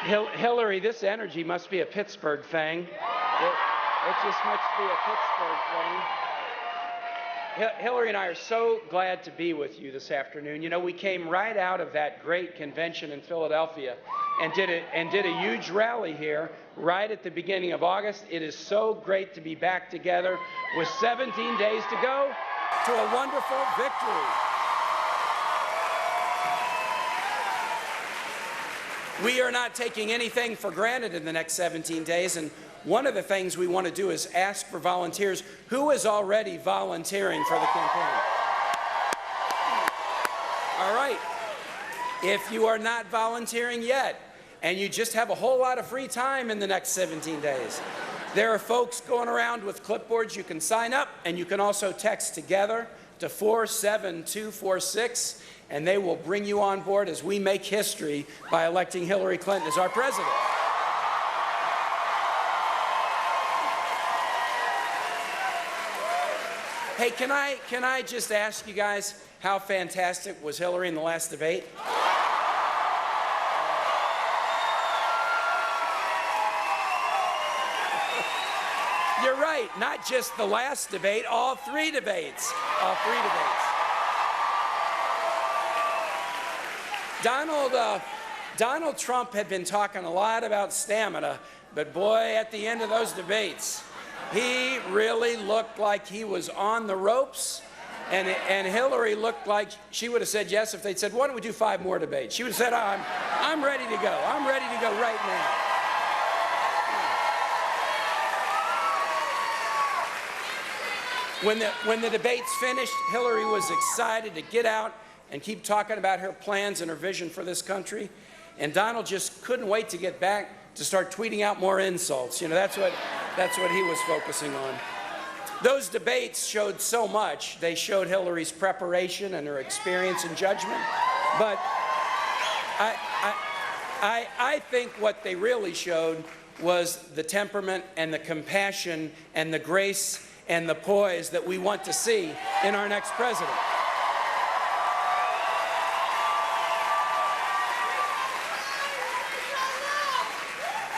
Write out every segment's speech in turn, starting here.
Hillary, this energy must be a Pittsburgh thing. It just must be a Pittsburgh thing. Hillary and I are so glad to be with you this afternoon. You know, we came right out of that great convention in Philadelphia and did a huge rally here right at the beginning of August. It is so great to be back together with 17 days to go to a wonderful victory. We are not taking anything for granted in the next 17 days, and one of the things we want to do is ask for volunteers. Who is already volunteering for the campaign? All right. If you are not volunteering yet, and you just have a whole lot of free time in the next 17 days, there are folks going around with clipboards. You can sign up, and you can also text together to 47246, and they will bring you on board as we make history by electing Hillary Clinton as our president. Hey, can I just ask you guys, how fantastic was Hillary in the last debate? You're right, not just the last debate, all three debates. All three debates. Donald Trump had been talking a lot about stamina, but boy, at the end of those debates, he really looked like he was on the ropes, and Hillary looked like she would have said yes if they'd said, why don't we do 5 more debates? She would have said, I'm ready to go. I'm ready to go right now. When the debates finished, Hillary was excited to get out and keep talking about her plans and her vision for this country. And Donald just couldn't wait to get back to start tweeting out more insults. You know, that's what he was focusing on. Those debates showed so much. They showed Hillary's preparation and her experience and judgment. But I think what they really showed was the temperament and the compassion and the grace and the poise that we want to see in our next president.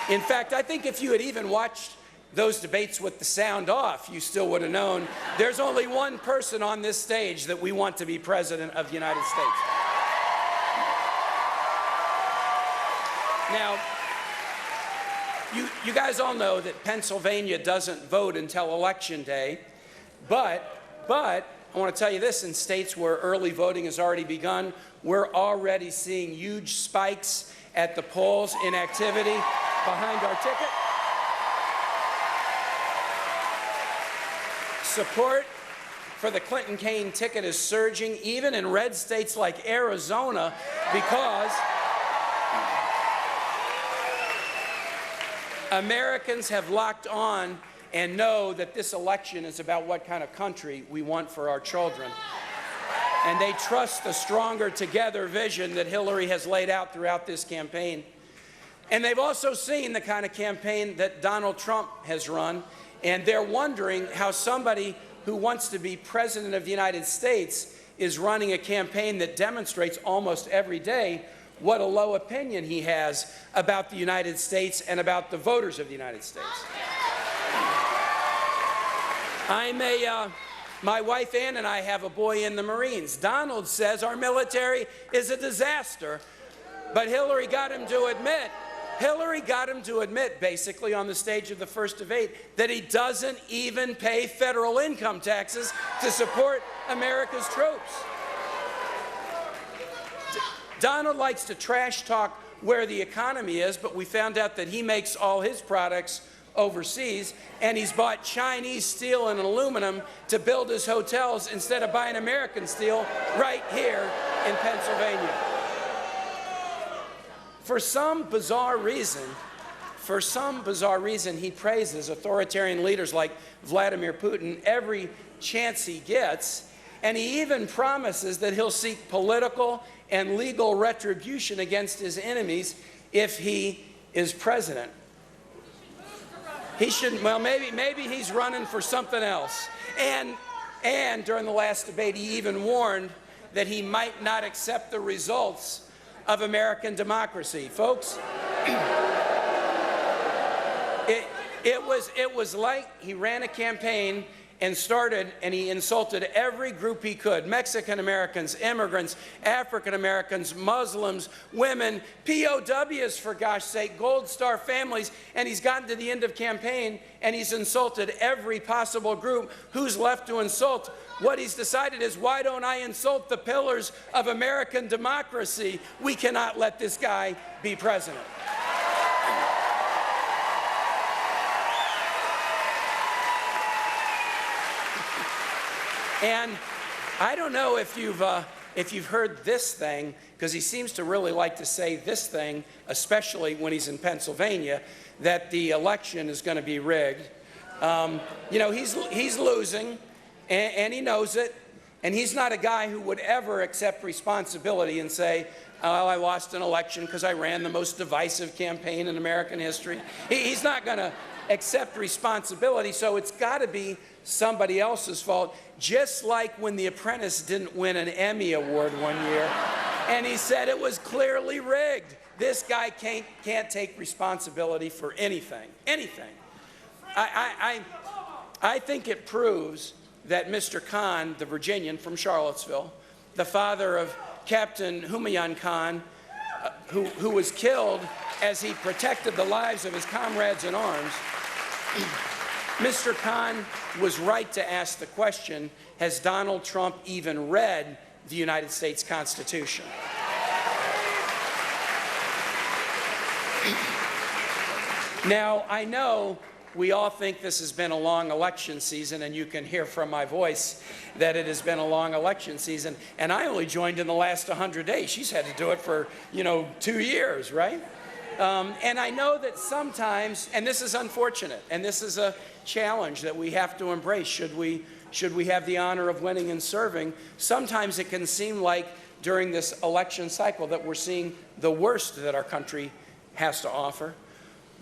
In fact, I think if you had even watched those debates with the sound off, you still would have known there's only one person on this stage that we want to be president of the United States. Now, you guys all know that Pennsylvania doesn't vote until Election Day, but I want to tell you this, in states where early voting has already begun, we're already seeing huge spikes at the polls in activity behind our ticket. Support for the Clinton-Kaine ticket is surging, even in red states like Arizona, because Americans have locked on and know that this election is about what kind of country we want for our children. And they trust the stronger together vision that Hillary has laid out throughout this campaign. And they've also seen the kind of campaign that Donald Trump has run, and they're wondering how somebody who wants to be president of the United States is running a campaign that demonstrates almost every day what a low opinion he has about the United States and about the voters of the United States. My wife Ann and I have a boy in the Marines. Donald says our military is a disaster, but Hillary got him to admit basically on the stage of the first debate that he doesn't even pay federal income taxes to support America's troops. Donald likes to trash talk where the economy is, but we found out that he makes all his products overseas, and he's bought Chinese steel and aluminum to build his hotels instead of buying American steel right here in Pennsylvania. For some bizarre reason, he praises authoritarian leaders like Vladimir Putin every chance he gets, and he even promises that he'll seek political and legal retribution against his enemies if he is president. He shouldn't, well, maybe he's running for something else. And during the last debate, he even warned that he might not accept the results of American democracy. Folks, It was like he ran a campaign and he insulted every group he could: Mexican Americans, immigrants, African Americans, Muslims, women, POWs, for gosh sake, Gold Star families, and he's gotten to the end of campaign and he's insulted every possible group. Who's left to insult? What he's decided is, why don't I insult the pillars of American democracy? We cannot let this guy be president. And I don't know if you've heard this thing, because he seems to really like to say this thing, especially when he's in Pennsylvania, that the election is going to be rigged. You know, he's losing, and he knows it, and he's not a guy who would ever accept responsibility and say, oh, I lost an election because I ran the most divisive campaign in American history. He's not going to accept responsibility, so it's got to be somebody else's fault. Just like when The Apprentice didn't win an Emmy Award one year, and he said it was clearly rigged. This guy can't take responsibility for anything. I think it proves that Mr. Kaine, the Virginian from Charlottesville, the father of Captain Humayun Khan, who was killed as he protected the lives of his comrades in arms, Mr. Kaine was right to ask the question, has Donald Trump even read the United States Constitution? Now, I know we all think this has been a long election season, and you can hear from my voice that it has been a long election season, and I only joined in the last 100 days. She's had to do it for, 2 years, right? And I know that sometimes, and this is unfortunate, and this is a challenge that we have to embrace should we have the honor of winning and serving, sometimes it can seem like during this election cycle that we're seeing the worst that our country has to offer.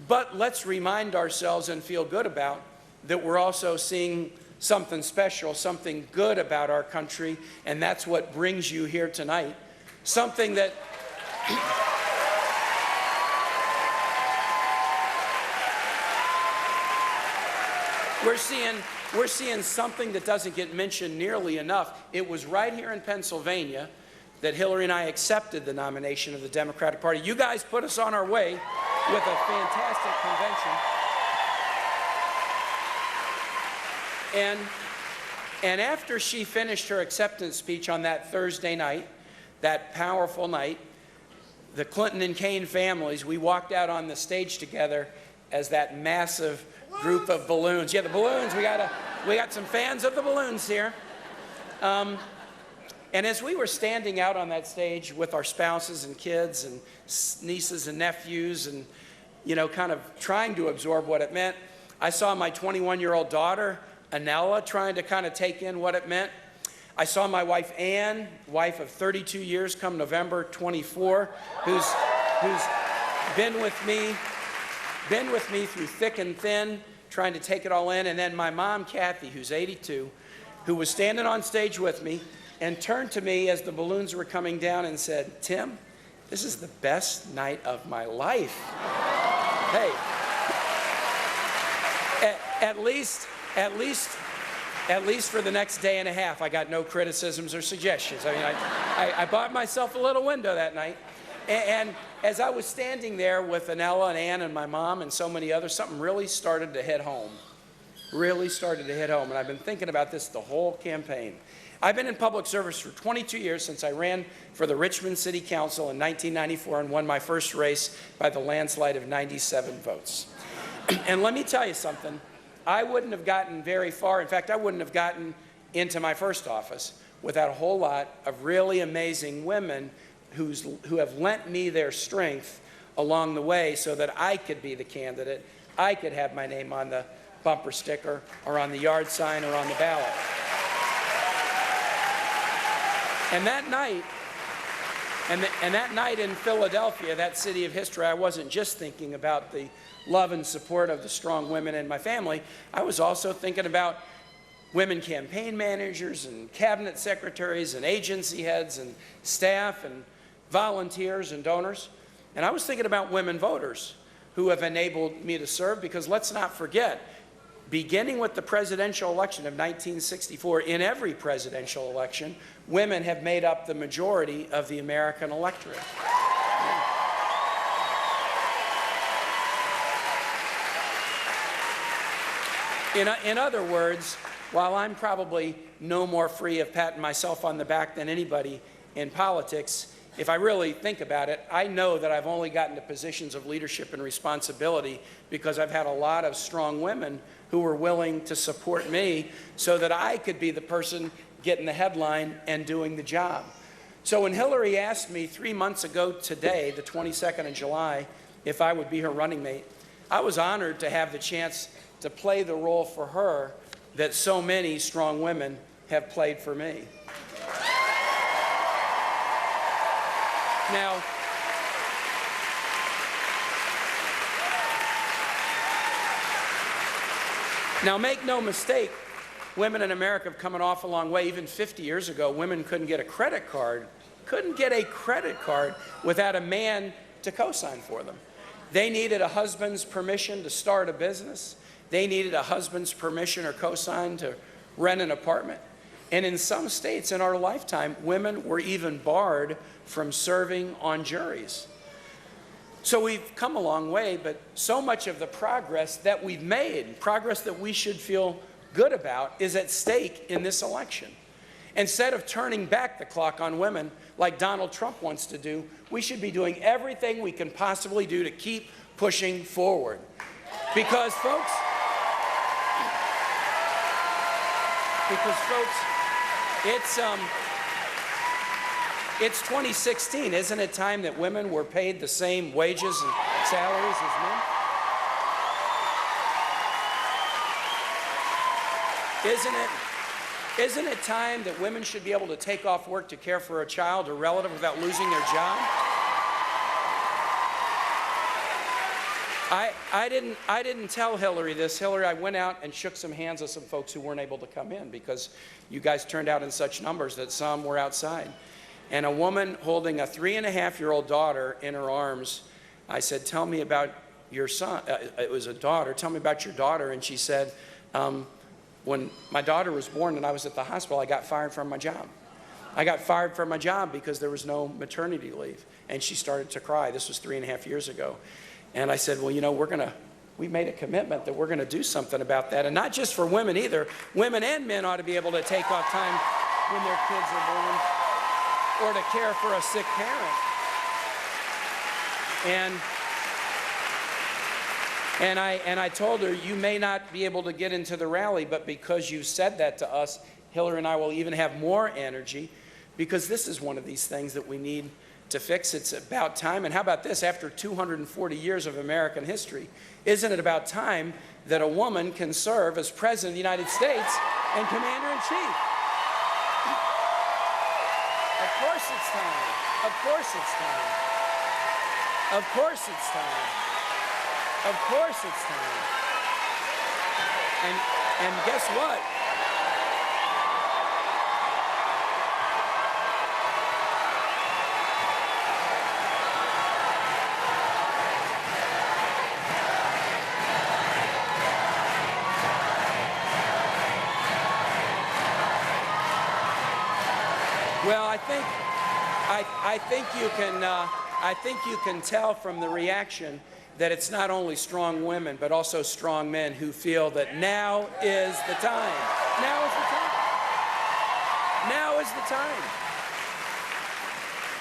But let's remind ourselves and feel good about that we're also seeing something special, something good about our country, and that's what brings you here tonight. Something that we're seeing something that doesn't get mentioned nearly enough. It was right here in Pennsylvania that Hillary and I accepted the nomination of the Democratic Party. You guys put us on our way with a fantastic convention. And after she finished her acceptance speech on that Thursday night, that powerful night, the Clinton and Kaine families, we walked out on the stage together as that massive group of balloons. Yeah, the balloons, we got some fans of the balloons here. And as we were standing out on that stage with our spouses and kids and nieces and nephews and, kind of trying to absorb what it meant, I saw my 21-year-old daughter, Anella, trying to kind of take in what it meant. I saw my wife, Ann, wife of 32 years, come November 24, who's been with me through thick and thin, trying to take it all in. And then my mom, Kathy, who's 82, who was standing on stage with me and turned to me as the balloons were coming down and said, "Tim, this is the best night of my life." Hey, at least for the next day and a half, I got no criticisms or suggestions. I mean, I bought myself a little window that night. And as I was standing there with Anella and Ann and my mom and so many others, something really started to hit home. And I've been thinking about this the whole campaign. I've been in public service for 22 years since I ran for the Richmond City Council in 1994 and won my first race by the landslide of 97 votes. And let me tell you something. I wouldn't have gotten very far. In fact, I wouldn't have gotten into my first office without a whole lot of really amazing women who have lent me their strength along the way so that I could be the candidate. I could have my name on the bumper sticker or on the yard sign or on the ballot. And that night in Philadelphia, that city of history, I wasn't just thinking about the love and support of the strong women in my family. I was also thinking about women campaign managers and cabinet secretaries and agency heads and staff and volunteers and donors. And I was thinking about women voters who have enabled me to serve, because let's not forget, beginning with the presidential election of 1964, in every presidential election, women have made up the majority of the American electorate. In other words, while I'm probably no more free of patting myself on the back than anybody in politics, if I really think about it, I know that I've only gotten to positions of leadership and responsibility because I've had a lot of strong women who were willing to support me so that I could be the person getting the headline and doing the job. So when Hillary asked me 3 months ago today, the 22nd of July, if I would be her running mate, I was honored to have the chance to play the role for her that so many strong women have played for me. Now make no mistake, women in America have come an awful long way. Even 50 years ago, women couldn't get a credit card without a man to co-sign for them. They needed a husband's permission to start a business. They needed a husband's permission or co-sign to rent an apartment. And in some states in our lifetime, women were even barred from serving on juries. So we've come a long way, but so much of the progress that we've made, progress that we should feel good about, is at stake in this election. Instead of turning back the clock on women like Donald Trump wants to do, we should be doing everything we can possibly do to keep pushing forward. Because folks, it's 2016. Isn't it time that women were paid the same wages and salaries as men? Isn't it time that women should be able to take off work to care for a child or relative without losing their job? I didn't tell Hillary this. Hillary, I went out and shook some hands with some folks who weren't able to come in because you guys turned out in such numbers that some were outside. And a woman holding a 3.5-year-old daughter in her arms, I said, tell me about your son. It was a daughter. Tell me about your daughter. And she said, when my daughter was born and I was at the hospital, I got fired from my job. I got fired from my job because there was no maternity leave. And she started to cry. This was 3.5 years ago. And I said, well, you know, we made a commitment that we're going to do something about that. And not just for women either. Women and men ought to be able to take off time when their kids are born or to care for a sick parent. And I told her, you may not be able to get into the rally, but because you said that to us, Hillary and I will even have more energy, because this is one of these things that we need to fix. It's about time. And how about this? After 240 years of American history, isn't it about time that a woman can serve as President of the United States and Commander-in-Chief? Of course it's time. Of course it's time. Of course it's time. Of course it's time. And guess what? Well, I think you can tell from the reaction that it's not only strong women, but also strong men who feel that now is the time. Now is the time. Now is the time.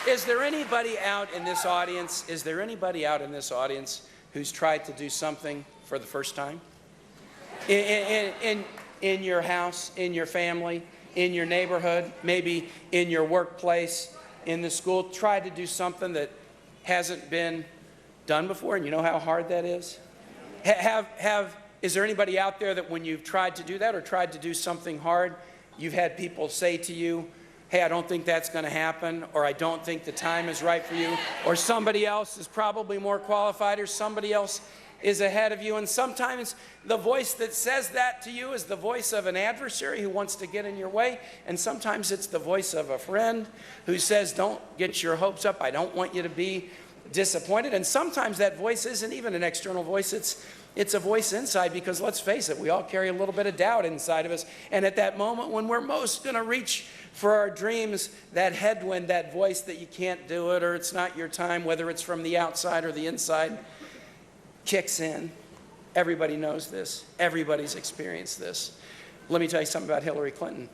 Is there anybody out in this audience? Is there anybody out in this audience who's tried to do something for the first time? In your house, in your family, in your neighborhood, maybe in your workplace, in the school, tried to do something that hasn't been done before, and you know how hard that is? Is there anybody out there that when you've tried to do that or tried to do something hard, you've had people say to you, hey, I don't think that's going to happen, or I don't think the time is right for you, or somebody else is probably more qualified, or somebody else is ahead of you? And sometimes the voice that says that to you is the voice of an adversary who wants to get in your way, and sometimes it's the voice of a friend who says, don't get your hopes up. I don't want you to be disappointed. And sometimes that voice isn't even an external voice. It's a voice inside, because let's face it, we all carry a little bit of doubt inside of us. And at that moment when we're most going to reach for our dreams, that headwind, that voice that you can't do it or it's not your time, whether it's from the outside or the inside, kicks in. Everybody knows this. Everybody's experienced this. Let me tell you something about Hillary Clinton.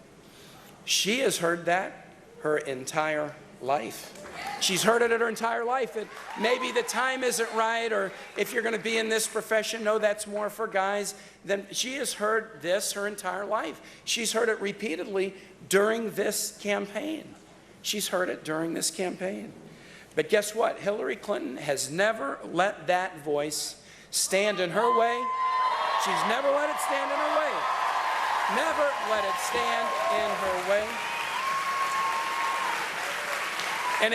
She has heard that her entire life. She's heard it her entire life, that maybe the time isn't right, or if you're going to be in this profession, no, that's more for guys. Then she has heard this her entire life. She's heard it repeatedly during this campaign. She's heard it during this campaign. But guess what? Hillary Clinton has never let that voice stand in her way. She's never let it stand in her way. Never let it stand in her way. And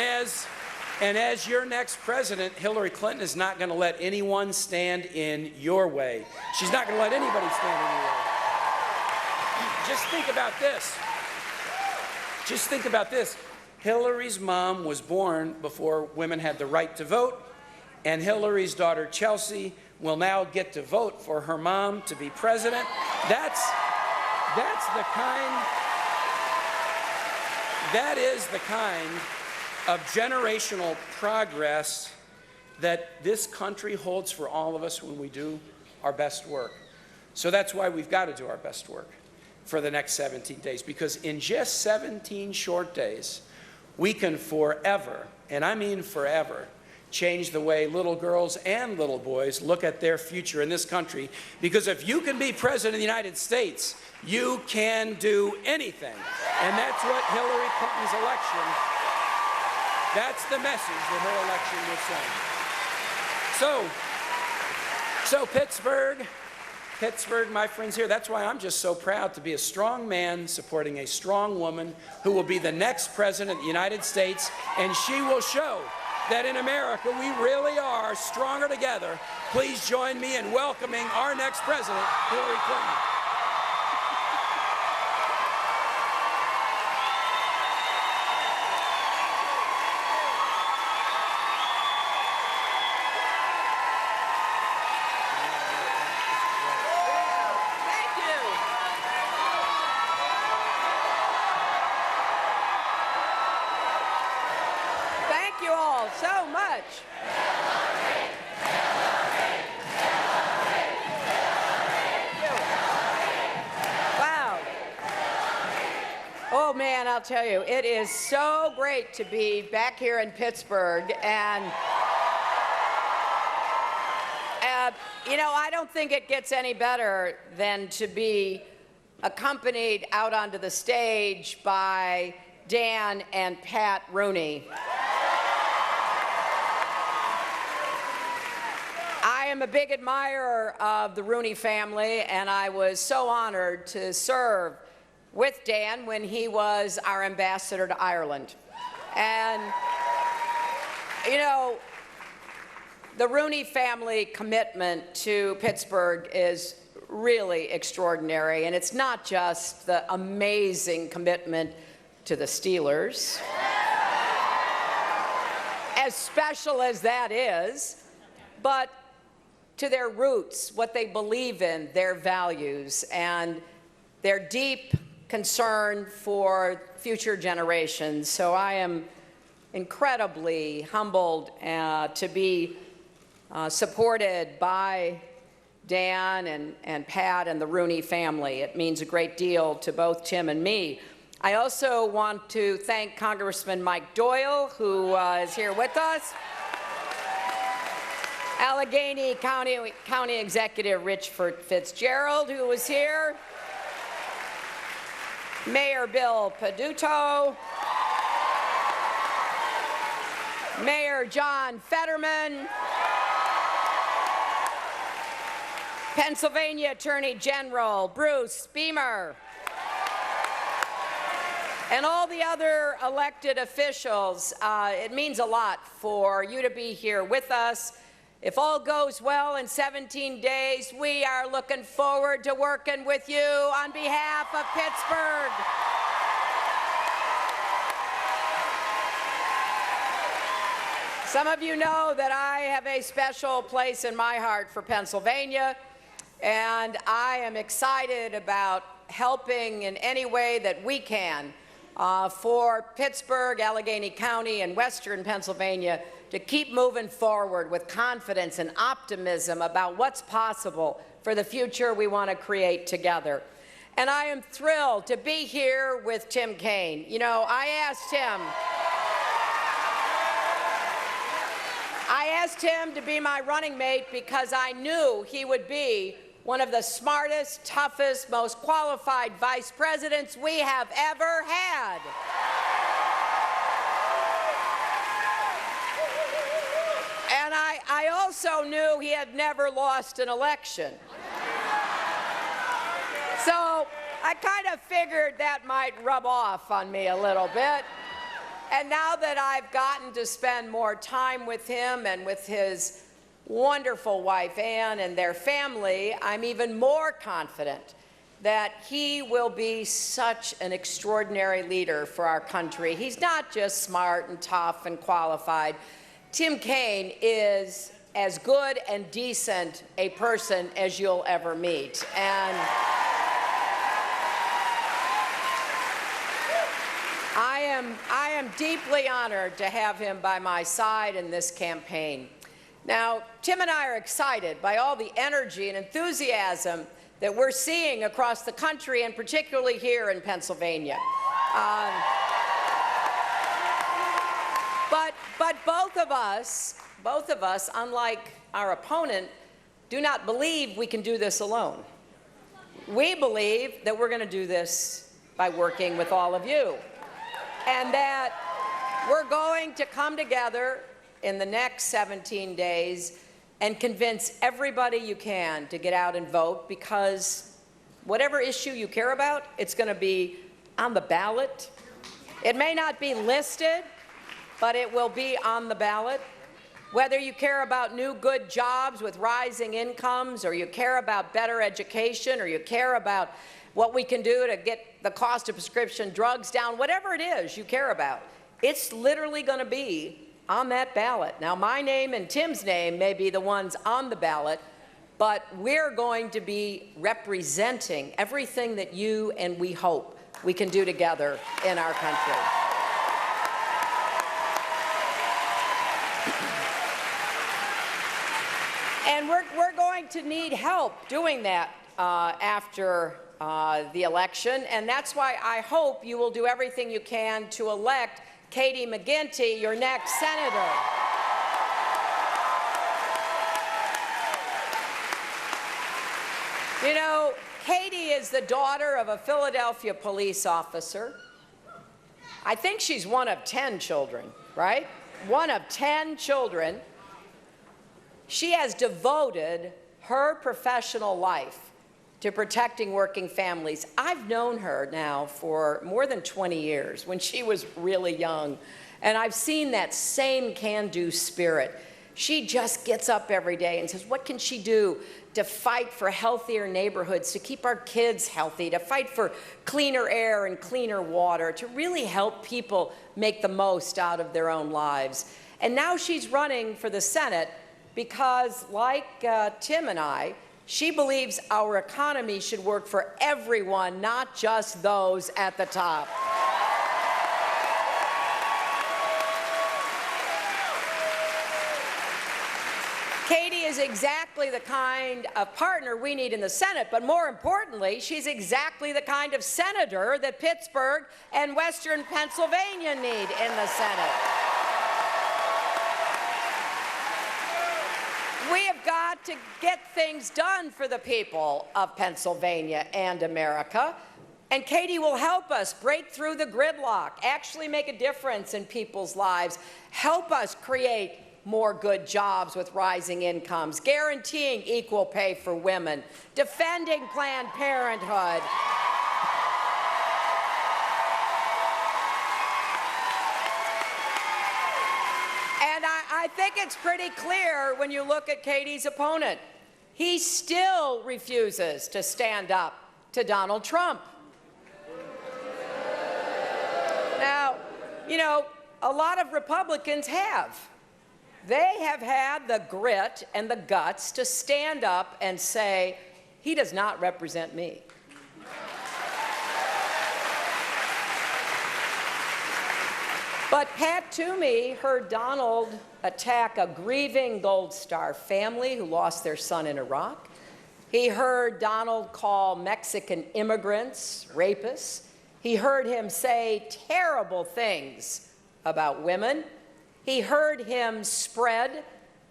as your next president, Hillary Clinton is not going to let anyone stand in your way. She's not going to let anybody stand in your way. Just think about this. Just think about this. Hillary's mom was born before women had the right to vote, and Hillary's daughter Chelsea will now get to vote for her mom to be president. That is the kind of generational progress that this country holds for all of us when we do our best work. So that's why we've got to do our best work for the next 17 days, because in just 17 short days, we can forever, and I mean forever, change the way little girls and little boys look at their future in this country. Because if you can be president of the United States, you can do anything. And that's what Hillary Clinton's election, that's the message that her election will send. So Pittsburgh, my friends here, that's why I'm just so proud to be a strong man supporting a strong woman who will be the next president of the United States, and she will show that in America we really are stronger together. Please join me in welcoming our next president, Hillary Clinton. So much. Wow. Oh man, I'll tell you, it is so great to be back here in Pittsburgh, and you know, I don't think it gets any better than to be accompanied out onto the stage by Dan and Pat Rooney. I am a big admirer of the Rooney family, and I was so honored to serve with Dan when he was our ambassador to Ireland. And, you know, the Rooney family commitment to Pittsburgh is really extraordinary, and it's not just the amazing commitment to the Steelers, as special as that is, but to their roots, what they believe in, their values, and their deep concern for future generations. So I am incredibly humbled to be supported by Dan and Pat and the Rooney family. It means a great deal to both Tim and me. I also want to thank Congressman Mike Doyle, who is here with us. Allegheny County Executive Richford Fitzgerald, who was here. Mayor Bill Peduto. Mayor John Fetterman. Pennsylvania Attorney General Bruce Beamer. And all the other elected officials. It means a lot for you to be here with us. If all goes well in 17 days, we are looking forward to working with you on behalf of Pittsburgh. Some of you know that I have a special place in my heart for Pennsylvania, and I am excited about helping in any way that we can for Pittsburgh, Allegheny County, and Western Pennsylvania to keep moving forward with confidence and optimism about what's possible for the future we want to create together. And I am thrilled to be here with Tim Kaine. You know, I asked him to be my running mate because I knew he would be one of the smartest, toughest, most qualified vice presidents we have ever had. And I also knew he had never lost an election. So I kind of figured that might rub off on me a little bit. And now that I've gotten to spend more time with him and with his wonderful wife, Ann, and their family, I'm even more confident that he will be such an extraordinary leader for our country. He's not just smart and tough and qualified. Tim Kaine is as good and decent a person as you'll ever meet. And I am deeply honored to have him by my side in this campaign. Now, Tim and I are excited by all the energy and enthusiasm that we're seeing across the country, and particularly here in Pennsylvania. But both of us, unlike our opponent, do not believe we can do this alone. We believe that we're going to do this by working with all of you, and that we're going to come together in the next 17 days and convince everybody you can to get out and vote, because whatever issue you care about, it's going to be on the ballot. It may not be listed, but it will be on the ballot. Whether you care about new good jobs with rising incomes, or you care about better education, or you care about what we can do to get the cost of prescription drugs down, whatever it is you care about, it's literally going to be on that ballot. Now, my name and Tim's name may be the ones on the ballot, but we're going to be representing everything that you and we hope we can do together in our country. And we're going to need help doing that after the election, and that's why I hope you will do everything you can to elect Kaine McGinty, your next senator. You know, Katie is the daughter of a Philadelphia police officer. I think she's one of 10 children, right? One of 10 children. She has devoted her professional life to protecting working families. I've known her now for more than 20 years, when she was really young, and I've seen that same can-do spirit. She just gets up every day and says, what can she do to fight for healthier neighborhoods, to keep our kids healthy, to fight for cleaner air and cleaner water, to really help people make the most out of their own lives. And now she's running for the Senate because, like Tim and I, she believes our economy should work for everyone, not just those at the top. Katie is exactly the kind of partner we need in the Senate, but more importantly, she's exactly the kind of senator that Pittsburgh and Western Pennsylvania need in the Senate. We have got to get things done for the people of Pennsylvania and America, and Katie will help us break through the gridlock, actually make a difference in people's lives, help us create more good jobs with rising incomes, guaranteeing equal pay for women, defending Planned Parenthood. And I think it's pretty clear when you look at Katie's opponent. He still refuses to stand up to Donald Trump. Now, you know, a lot of Republicans have. they have had the grit and the guts to stand up and say, he does not represent me. But Pat Toomey heard Donald attack a grieving Gold Star family who lost their son in Iraq. He heard Donald call Mexican immigrants rapists. He heard him say terrible things about women. He heard him spread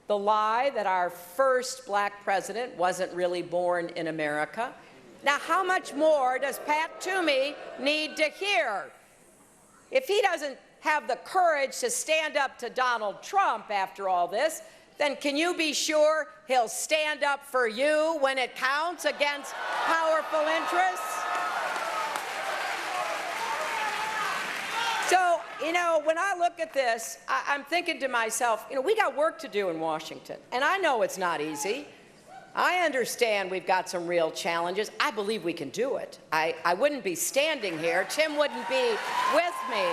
the lie that our first black president wasn't really born in America. Now, how much more does Pat Toomey need to hear? If he doesn't have the courage to stand up to Donald Trump after all this, then can you be sure he'll stand up for you when it counts against powerful interests? So, when I look at this, I'm thinking to myself, we got work to do in Washington, and I know it's not easy. I understand we've got some real challenges. I believe we can do it. I wouldn't be standing here. Tim wouldn't be with me.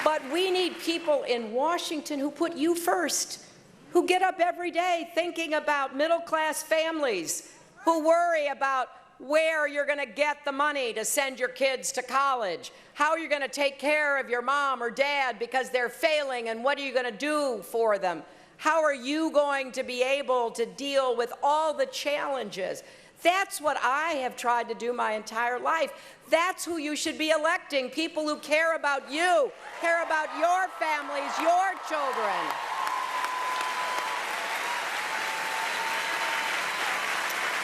But we need people in Washington who put you first, who get up every day thinking about middle-class families, who worry about where you're going to get the money to send your kids to college, how you're going to take care of your mom or dad because they're failing, and what are you going to do for them? How are you going to be able to deal with all the challenges? That's what I have tried to do my entire life. That's who you should be electing, people who care about you, care about your families, your children.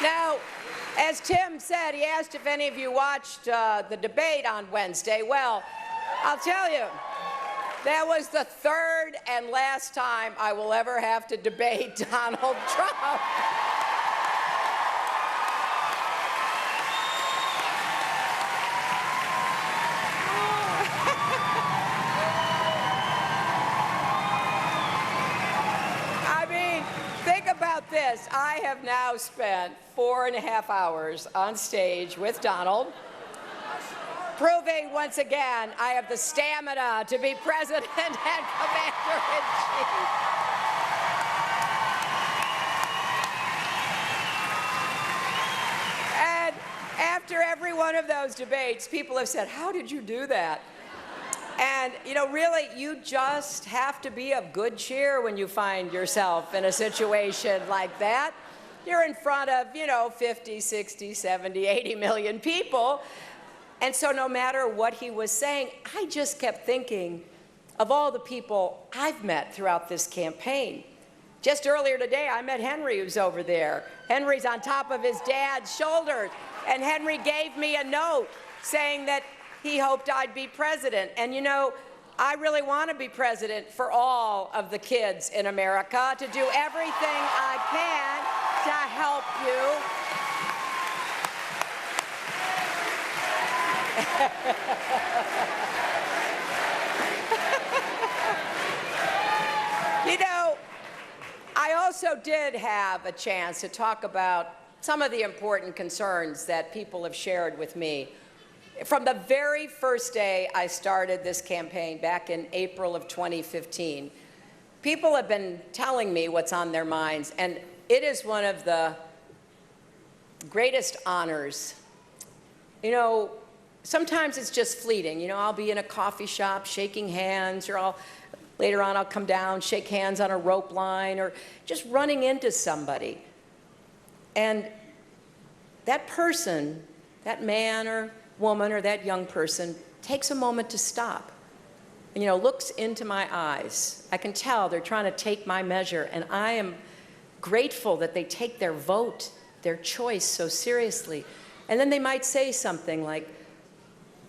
Now, as Tim said, he asked if any of you watched the debate on Wednesday. Well, I'll tell you, that was the third and last time I will ever have to debate Donald Trump. This, I have now spent 4.5 hours on stage with Donald, proving once again I have the stamina to be president and commander-in-chief. And after every one of those debates, people have said, how did you do that? And, really, you just have to be of good cheer when you find yourself in a situation like that. You're in front of, 50, 60, 70, 80 million people. And so no matter what he was saying, I just kept thinking of all the people I've met throughout this campaign. Just earlier today, I met Henry, who's over there. Henry's on top of his dad's shoulders. And Henry gave me a note saying that he hoped I'd be president. And I really want to be president for all of the kids in America, to do everything I can to help you. I also did have a chance to talk about some of the important concerns that people have shared with me. From the very first day I started this campaign back in April of 2015, people have been telling me what's on their minds, and it is one of the greatest honors. Sometimes it's just fleeting. I'll be in a coffee shop shaking hands, or later on I'll come down, shake hands on a rope line, or just running into somebody. And that person, that man or woman or that young person, takes a moment to stop and, looks into my eyes. I can tell they're trying to take my measure, and I am grateful that they take their vote, their choice, so seriously. And then they might say something like,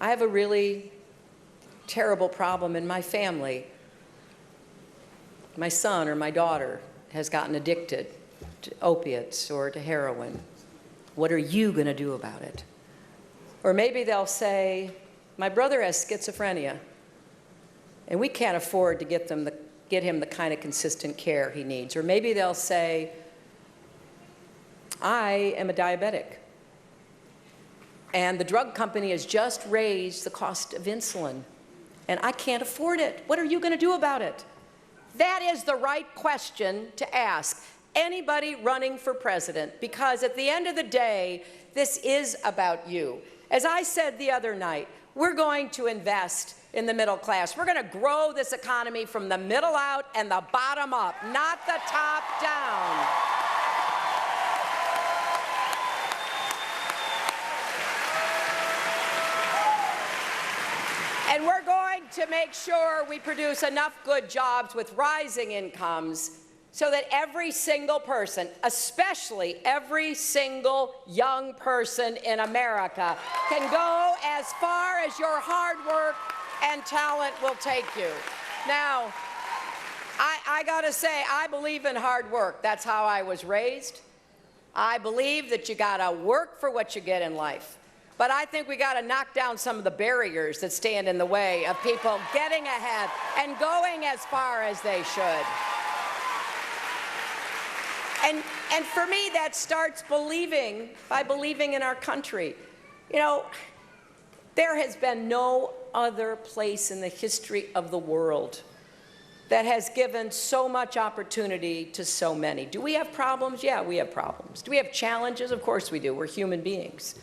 I have a really terrible problem in my family. My son or my daughter has gotten addicted to opiates or to heroin. What are you going to do about it? Or maybe they'll say, my brother has schizophrenia, and we can't afford to get him the kind of consistent care he needs. Or maybe they'll say, I am a diabetic, and the drug company has just raised the cost of insulin and I can't afford it. What are you going to do about it? That is the right question to ask anybody running for president, because at the end of the day, this is about you. As I said the other night, we're going to invest in the middle class. We're going to grow this economy from the middle out and the bottom up, not the top down. And we're going to make sure we produce enough good jobs with rising incomes so that every single person, especially every single young person in America, can go as far as your hard work and talent will take you. Now, I gotta say, I believe in hard work. That's how I was raised. I believe that you gotta work for what you get in life. But I think we gotta knock down some of the barriers that stand in the way of people getting ahead and going as far as they should. And for me, that starts by believing in our country. You know, there has been no other place in the history of the world that has given so much opportunity to so many. Do we have problems? Yeah, we have problems. Do we have challenges? Of course we do. We're human beings.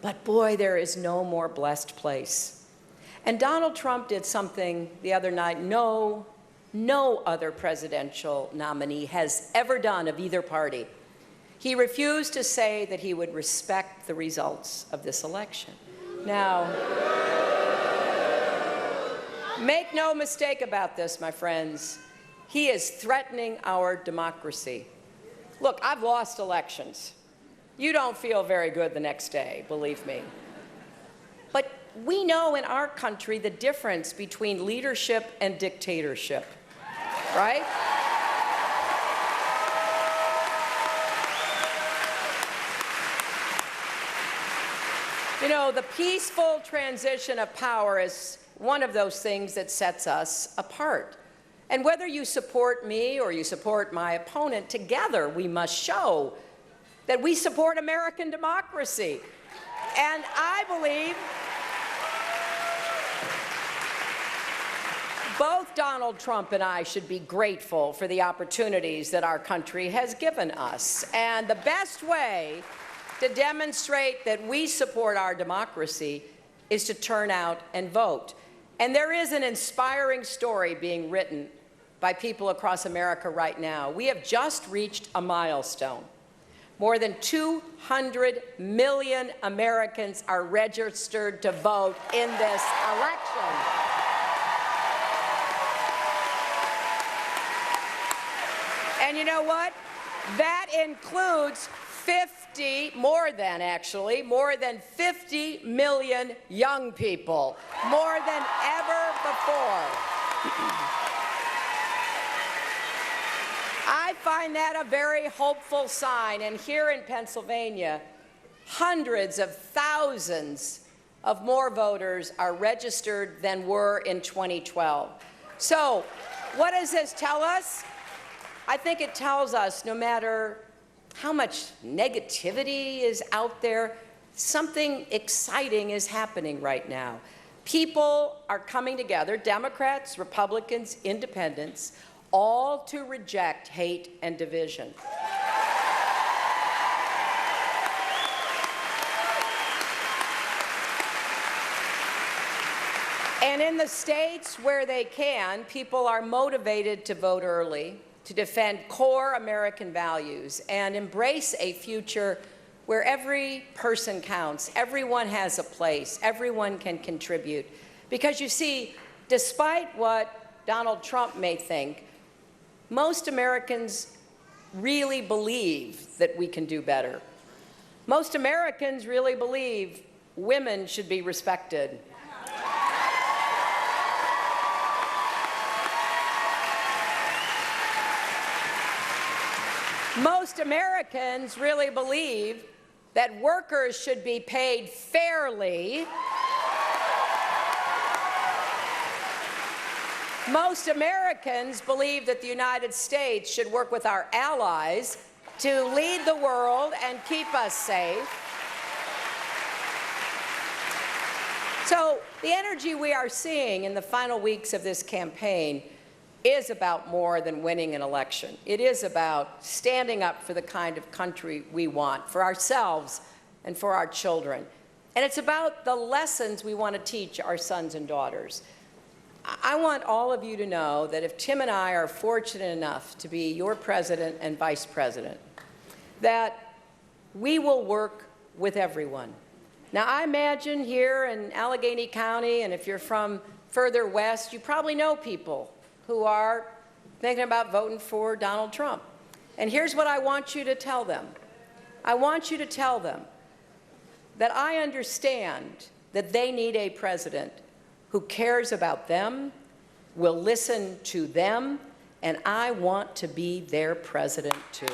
But boy, there is no more blessed place. And Donald Trump did something the other night no other presidential nominee has ever done of either party. He refused to say that he would respect the results of this election. Now, make no mistake about this, my friends. He is threatening our democracy. Look, I've lost elections. You don't feel very good the next day, believe me. But we know in our country the difference between leadership and dictatorship, right? You know, the peaceful transition of power is one of those things that sets us apart. And whether you support me or you support my opponent, together we must show that we support American democracy. And I believe both Donald Trump and I should be grateful for the opportunities that our country has given us. And the best way to demonstrate that we support our democracy is to turn out and vote. And there is an inspiring story being written by people across America right now. We have just reached a milestone. More than 200 million Americans are registered to vote in this election. And you know what? That includes more than 50 million young people, more than ever before. I find that a very hopeful sign. And here in Pennsylvania, hundreds of thousands of more voters are registered than were in 2012. So what does this tell us? I think it tells us no matter how much negativity is out there, something exciting is happening right now. People are coming together, Democrats, Republicans, independents, all to reject hate and division. And in the states where they can, people are motivated to vote early, to defend core American values and embrace a future where every person counts, everyone has a place, everyone can contribute. Because you see, despite what Donald Trump may think, most Americans really believe that we can do better. Most Americans really believe women should be respected. Most Americans really believe that workers should be paid fairly. Most Americans believe that the United States should work with our allies to lead the world and keep us safe. So the energy we are seeing in the final weeks of this campaign is about more than winning an election. It is about standing up for the kind of country we want, for ourselves and for our children. And it's about the lessons we want to teach our sons and daughters. I want all of you to know that if Tim and I are fortunate enough to be your president and vice president, that we will work with everyone. Now, I imagine here in Allegheny County, and if you're from further west, you probably know people who are thinking about voting for Donald Trump. And here's what I want you to tell them. I want you to tell them that I understand that they need a president who cares about them, will listen to them, and I want to be their president too.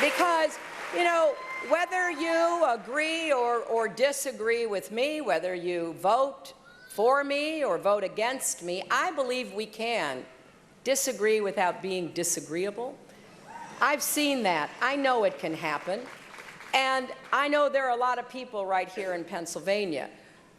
Because, you know, whether you agree or disagree with me, whether you vote for me or vote against me, I believe we can disagree without being disagreeable. I've seen that. I know it can happen. And I know there are a lot of people right here in Pennsylvania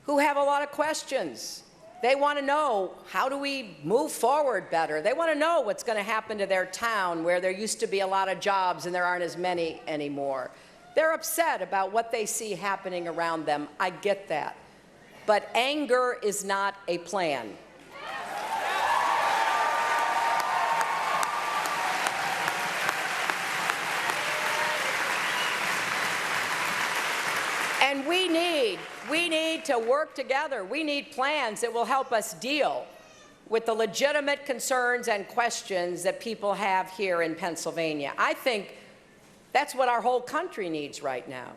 who have a lot of questions. They want to know, how do we move forward better? They want to know what's going to happen to their town where there used to be a lot of jobs and there aren't as many anymore. They're upset about what they see happening around them. I get that. But anger is not a plan. And we need to work together. We need plans that will help us deal with the legitimate concerns and questions that people have here in Pennsylvania. I think that's what our whole country needs right now.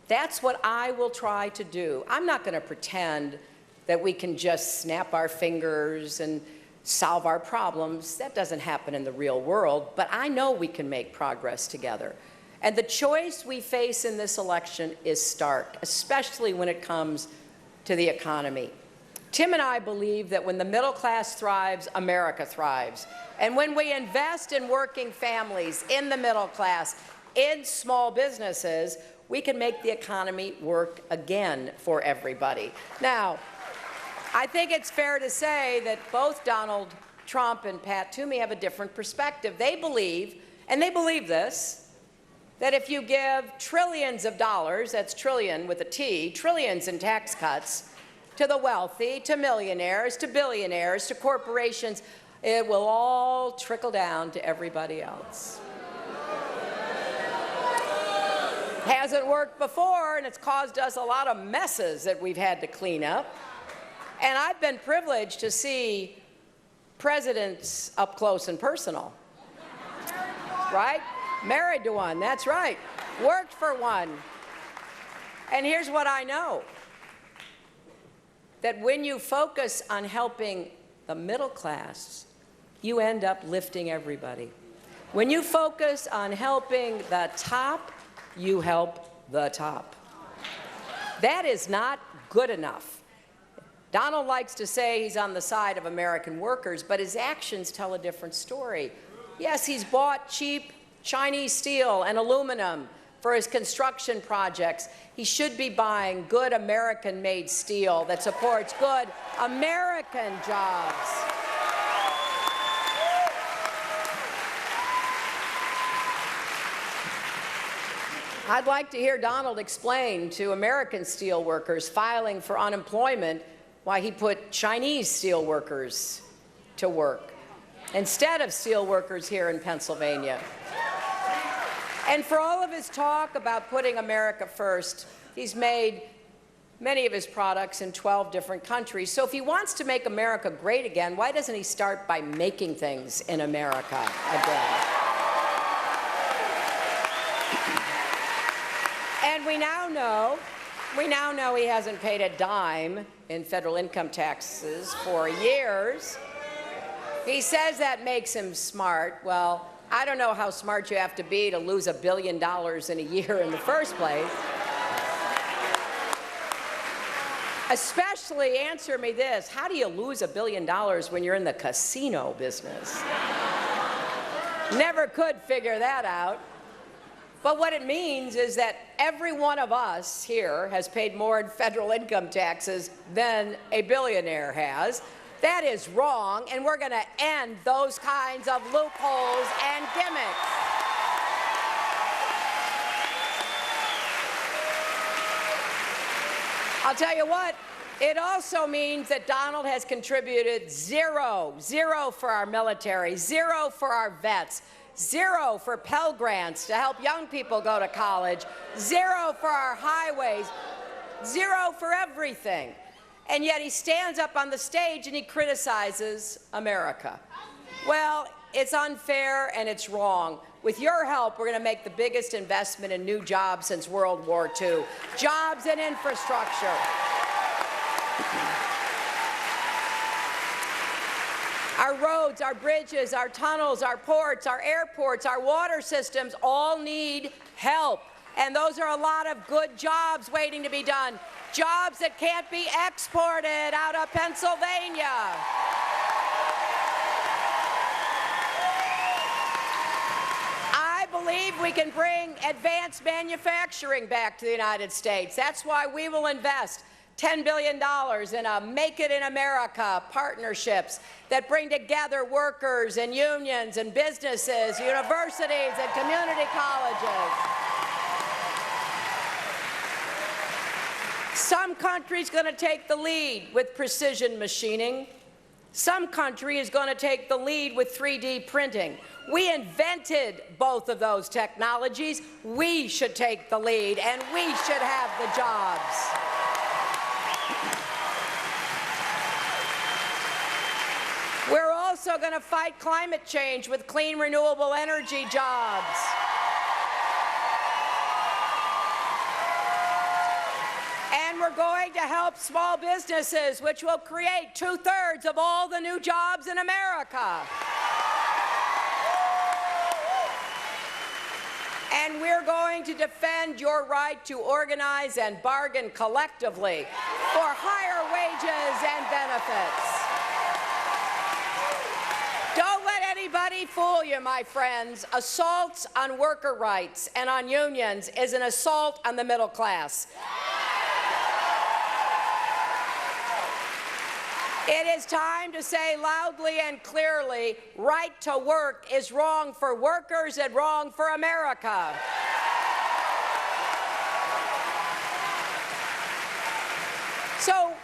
That's what I will try to do. I'm not going to pretend that we can just snap our fingers and solve our problems. That doesn't happen in the real world, but I know we can make progress together. And the choice we face in this election is stark, especially when it comes to the economy. Tim and I believe that when the middle class thrives, America thrives. And when we invest in working families, in the middle class, in small businesses, we can make the economy work again for everybody. Now, I think it's fair to say that both Donald Trump and Pat Toomey have a different perspective. They believe, and they believe this, that if you give trillions of dollars, that's trillion with a T, trillions in tax cuts to the wealthy, to millionaires, to billionaires, to corporations, it will all trickle down to everybody else. Hasn't worked before, and it's caused us a lot of messes that we've had to clean up. And I've been privileged to see presidents up close and personal, right? Married to one, that's right. Worked for one. And here's what I know, that when you focus on helping the middle class, you end up lifting everybody. When you focus on helping the top, you help the top. That is not good enough. Donald likes to say he's on the side of American workers, but his actions tell a different story. Yes, he's bought cheap Chinese steel and aluminum for his construction projects. He should be buying good American-made steel that supports good American jobs. I'd like to hear Donald explain to American steel workers filing for unemployment why he put Chinese steel workers to work instead of steel workers here in Pennsylvania. And for all of his talk about putting America first, he's made many of his products in 12 different countries. So if he wants to make America great again, why doesn't he start by making things in America again? And we now know he hasn't paid a dime in federal income taxes for years. He says that makes him smart. Well, I don't know how smart you have to be to lose $1 billion in a year in the first place. Especially, answer me this, how do you lose $1 billion when you're in the casino business? Never could figure that out. But what it means is that every one of us here has paid more in federal income taxes than a billionaire has. That is wrong, and we're going to end those kinds of loopholes and gimmicks. I'll tell you what, it also means that Donald has contributed zero for our military, zero for our vets, zero for Pell Grants to help young people go to college, zero for our highways, zero for everything. And yet he stands up on the stage and he criticizes America. Well, it's unfair and it's wrong. With your help, we're going to make the biggest investment in new jobs since World War II. Jobs and infrastructure. Our roads, our bridges, our tunnels, our ports, our airports, our water systems all need help. And those are a lot of good jobs waiting to be done. Jobs that can't be exported out of Pennsylvania. I believe we can bring advanced manufacturing back to the United States. That's why we will invest $10 billion in a Make It in America partnerships that bring together workers and unions and businesses, universities and community colleges. Some country's going to take the lead with precision machining. Some country is going to take the lead with 3D printing. We invented both of those technologies. We should take the lead, and we should have the jobs. We're also going to fight climate change with clean, renewable energy jobs. And we're going to help small businesses, which will create 2/3 of all the new jobs in America. And we're going to defend your right to organize and bargain collectively for higher wages and benefits. Don't let anybody fool you, my friends. Assaults on worker rights and on unions is an assault on the middle class. It is time to say loudly and clearly, right to work is wrong for workers and wrong for America. So,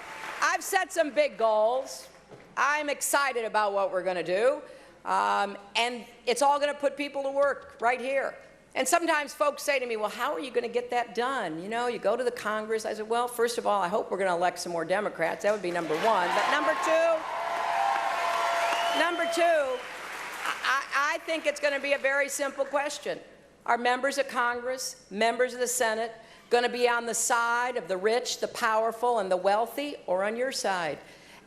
I've set some big goals. I'm excited about what we're going to do, and it's all going to put people to work right here. And sometimes folks say to me, well, how are you going to get that done? You know, you go to the Congress. I said, well, first of all, I hope we're going to elect some more Democrats. That would be number one. But number two, I think it's going to be a very simple question. Are members of Congress, members of the Senate, going to be on the side of the rich, the powerful, and the wealthy, or on your side?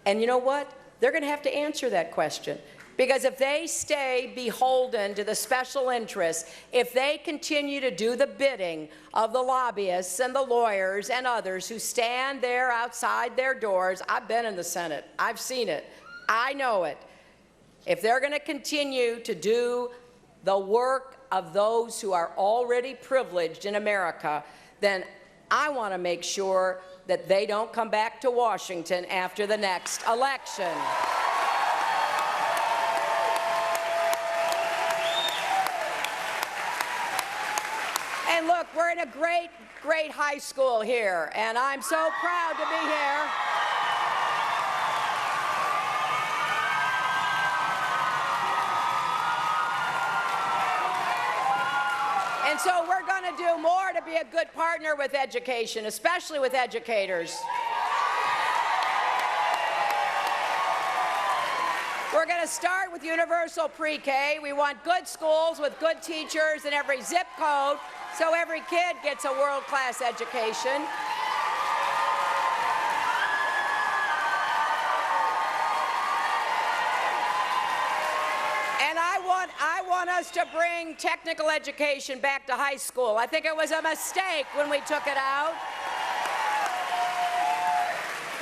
And you know what? They're going to have to answer that question. Because if they stay beholden to the special interests, if they continue to do the bidding of the lobbyists and the lawyers and others who stand there outside their doors, I've been in the Senate, I've seen it, I know it. If they're going to continue to do the work of those who are already privileged in America, then I want to make sure that they don't come back to Washington after the next election. And look, we're in a great, great high school here, and I'm so proud to be here. And so we're going to do more to be a good partner with education, especially with educators. We're going to start with universal pre-K. We want good schools with good teachers in every zip code, so every kid gets a world-class education. And I want us to bring technical education back to high school. I think it was a mistake when we took it out.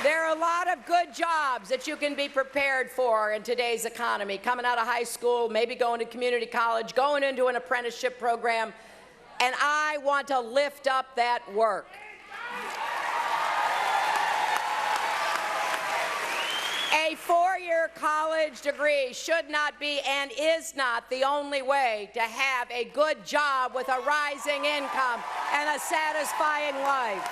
There are a lot of good jobs that you can be prepared for in today's economy, coming out of high school, maybe going to community college, going into an apprenticeship program, and I want to lift up that work. A four-year college degree should not be and is not the only way to have a good job with a rising income and a satisfying life.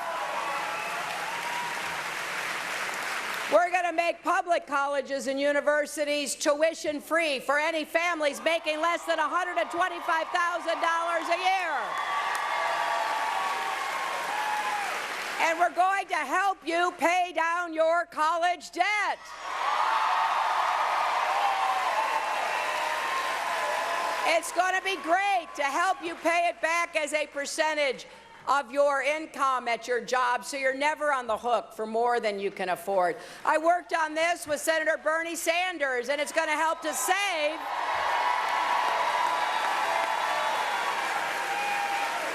We're going to make public colleges and universities tuition-free for any families making less than $125,000 a year. And we're going to help you pay down your college debt. It's going to be great to help you pay it back as a percentage of your income at your job, so you're never on the hook for more than you can afford. I worked on this with Senator Bernie Sanders, and it's going to help to save.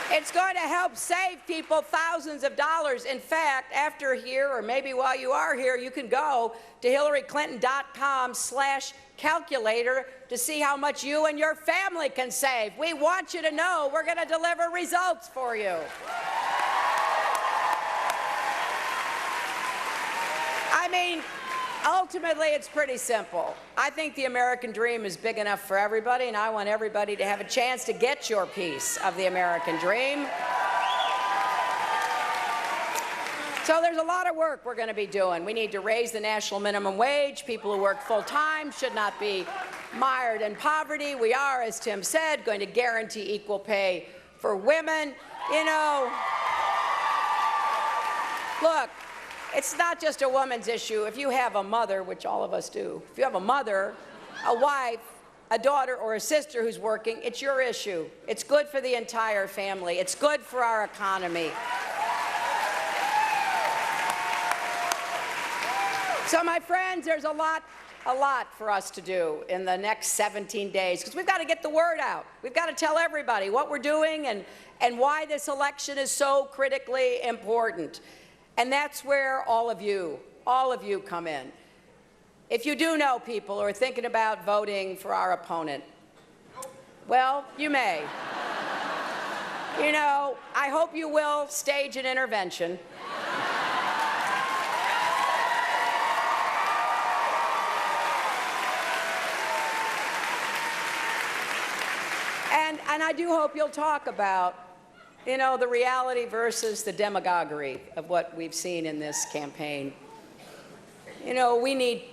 It's going to help save people thousands of dollars. In fact, after here, or maybe while you are here, you can go to HillaryClinton.com/calculator to see how much you and your family can save. We want you to know we're going to deliver results for you. I mean, ultimately, it's pretty simple. I think the American dream is big enough for everybody, and I want everybody to have a chance to get your piece of the American dream. So there's a lot of work we're going to be doing. We need to raise the national minimum wage. People who work full-time should not be mired in poverty. We are, as Tim said, going to guarantee equal pay for women. You know, look, it's not just a woman's issue. If you have a mother, which all of us do, if you have a mother, a wife, a daughter, or a sister who's working, it's your issue. It's good for the entire family. It's good for our economy. So, my friends, there's a lot for us to do in the next 17 days, because we've got to get the word out. We've got to tell everybody what we're doing and why this election is so critically important. And that's where all of you come in. If you do know people who are thinking about voting for our opponent, well, you may. You know, I hope you will stage an intervention. And I do hope you'll talk about, you know, the reality versus the demagoguery of what we've seen in this campaign. You know, we need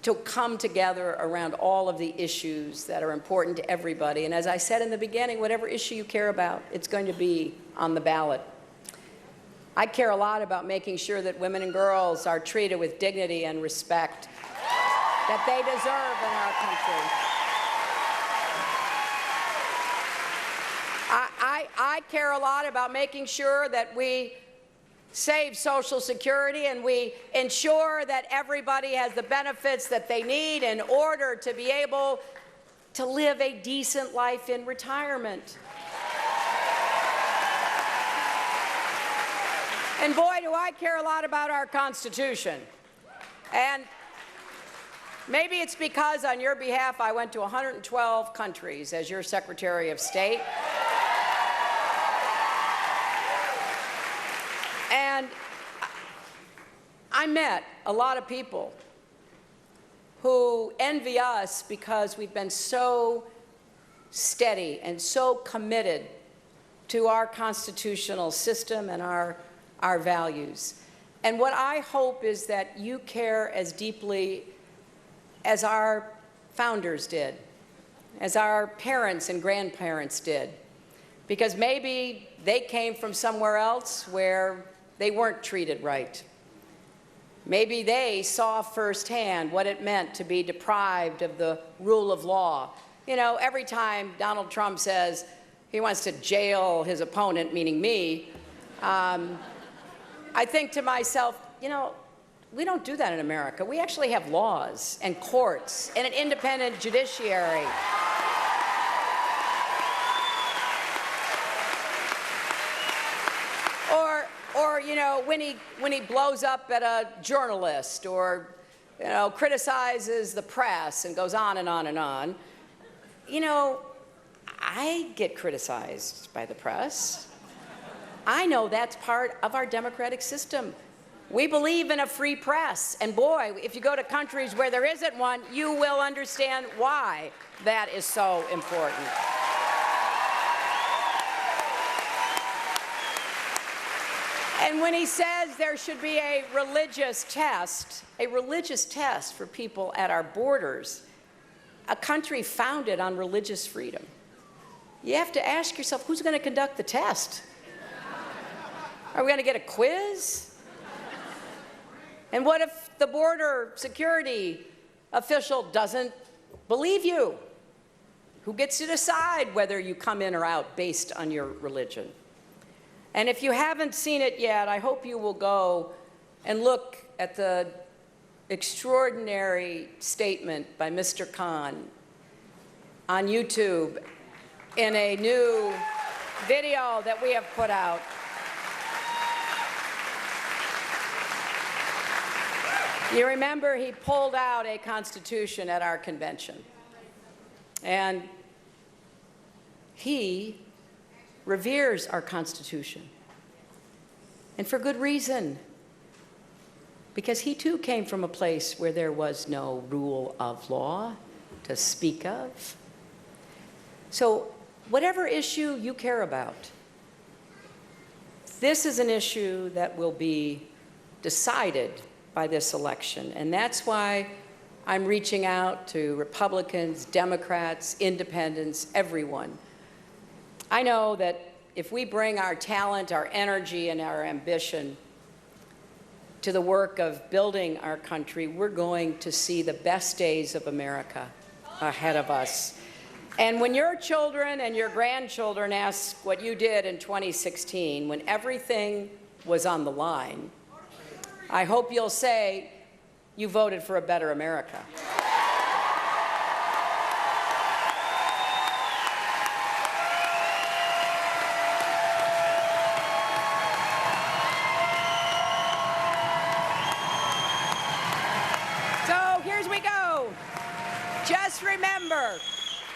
to come together around all of the issues that are important to everybody. And as I said in the beginning, whatever issue you care about, it's going to be on the ballot. I care a lot about making sure that women and girls are treated with dignity and respect that they deserve in our country. I care a lot about making sure that we save Social Security and we ensure that everybody has the benefits that they need in order to be able to live a decent life in retirement. And boy, do I care a lot about our Constitution. And maybe it's because on your behalf I went to 112 countries as your Secretary of State. And I met a lot of people who envy us because we've been so steady and so committed to our constitutional system and our values. And what I hope is that you care as deeply as our founders did, as our parents and grandparents did, because maybe they came from somewhere else where they weren't treated right. Maybe they saw firsthand what it meant to be deprived of the rule of law. You know, every time Donald Trump says he wants to jail his opponent, meaning me, I think to myself, you know, we don't do that in America. We actually have laws and courts and an independent judiciary. Or Or, when he blows up at a journalist or, criticizes the press and goes on and on and on. I get criticized by the press. I know that's part of our democratic system. We believe in a free press. And boy, if you go to countries where there isn't one, you will understand why that is so important. And when he says there should be a religious test for people at our borders, a country founded on religious freedom, you have to ask yourself, who's going to conduct the test? Are we going to get a quiz? And what if the border security official doesn't believe you? Who gets to decide whether you come in or out based on your religion? And if you haven't seen it yet, I hope you will go and look at the extraordinary statement by Mr. Kaine on YouTube in a new video that we have put out. You remember he pulled out a constitution at our convention. And he reveres our Constitution. And for good reason. Because he too came from a place where there was no rule of law to speak of. So whatever issue you care about, this is an issue that will be decided by this election. And that's why I'm reaching out to Republicans, Democrats, independents, everyone. I know that if we bring our talent, our energy, and our ambition to the work of building our country, we're going to see the best days of America ahead of us. And when your children and your grandchildren ask what you did in 2016, when everything was on the line, I hope you'll say you voted for a better America. So here's we go. Just remember,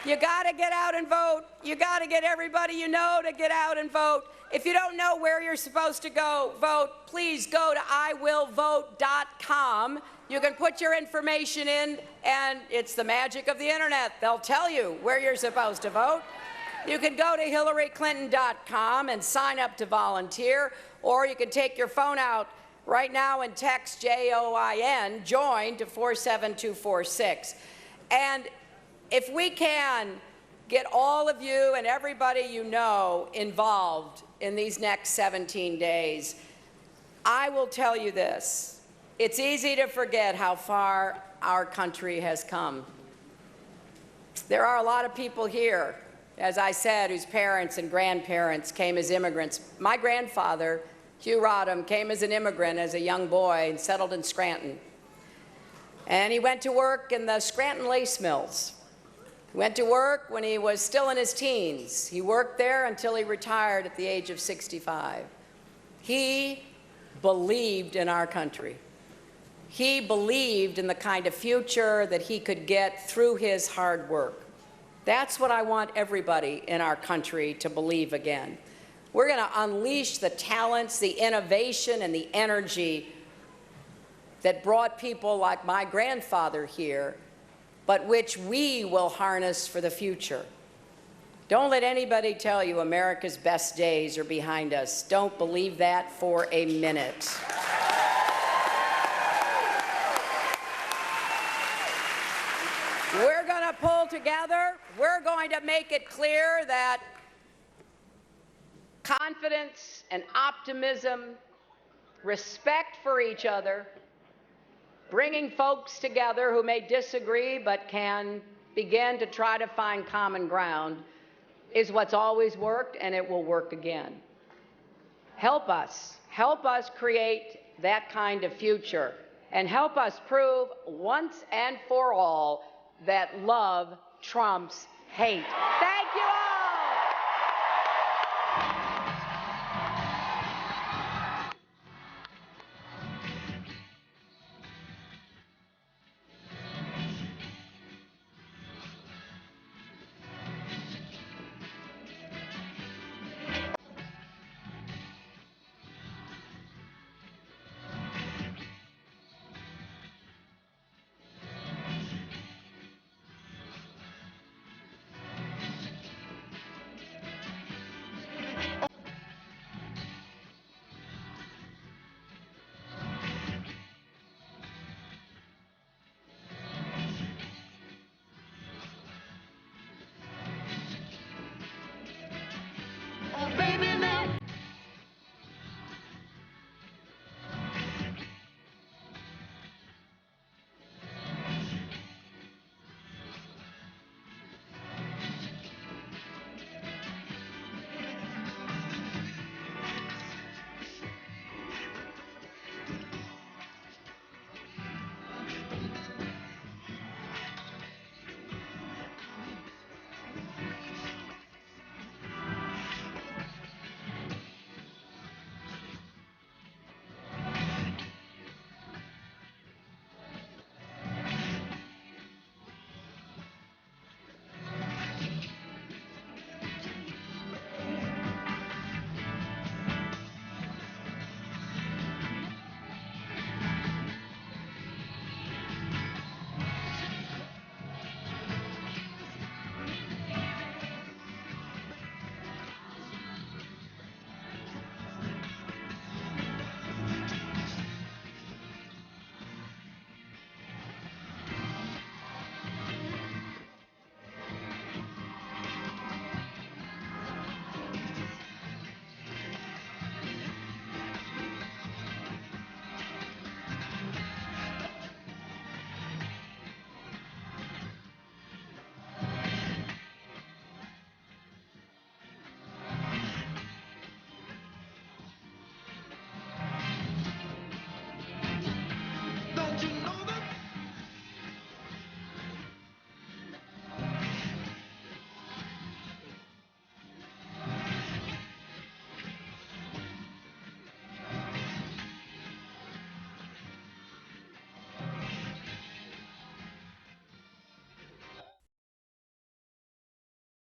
you got to get out and vote. You got to get everybody you know to get out and vote. If you don't know where you're supposed to go vote, please go to iwillvote.com. You can put your information in, and it's the magic of the internet. They'll tell you where you're supposed to vote. You can go to hillaryclinton.com and sign up to volunteer, or you can take your phone out right now and text JOIN, join, to 47246. And if we can get all of you and everybody you know involved in these next 17 days, I will tell you this. It's easy to forget how far our country has come. There are a lot of people here, as I said, whose parents and grandparents came as immigrants. My grandfather, Hugh Rodham, came as an immigrant as a young boy and settled in Scranton. And he went to work in the Scranton lace mills. He went to work when he was still in his teens. He worked there until he retired at the age of 65. He believed in our country. He believed in the kind of future that he could get through his hard work. That's what I want everybody in our country to believe again. We're going to unleash the talents, the innovation, and the energy that brought people like my grandfather here, but which we will harness for the future. Don't let anybody tell you America's best days are behind us. Don't believe that for a minute. We're going to pull together. We're going to make it clear that confidence and optimism, respect for each other, bringing folks together who may disagree but can begin to try to find common ground is what's always worked, and it will work again. Help us create that kind of future, and help us prove once and for all that love trumps hate.